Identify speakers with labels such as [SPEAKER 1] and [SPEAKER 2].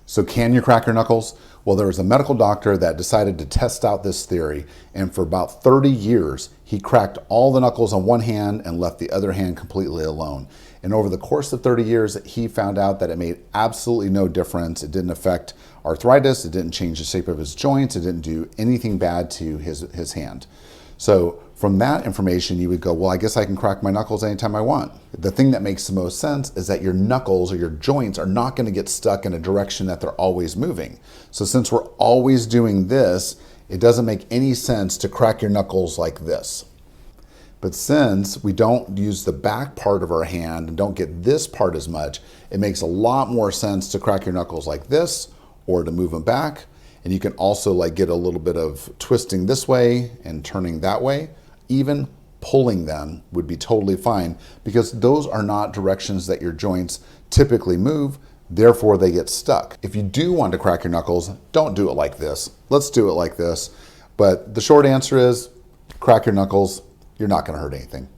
[SPEAKER 1] So can you crack your knuckles? Well, there was a medical doctor that decided to test out this theory, and for about 30 years, he cracked all the knuckles on one hand and left the other hand completely alone. And over the course of 30 years, he found out that it made absolutely no difference. It didn't affect arthritis, it didn't change the shape of his joints, it didn't do anything bad to his hand. So from that information, you would go, well, I guess I can crack my knuckles anytime I want. The thing that makes the most sense is that your knuckles or your joints are not going to get stuck in a direction that they're always moving. So since we're always doing this, it doesn't make any sense to crack your knuckles like this. But since we don't use the back part of our hand and don't get this part as much, it makes a lot more sense to crack your knuckles like this or to move them back. And you can also like get a little bit of twisting this way and turning that way. Even pulling them would be totally fine because those are not directions that your joints typically move, therefore they get stuck. If you do want to crack your knuckles, don't do it like this. Let's do it like this. But the short answer is crack your knuckles. You're not going to hurt anything.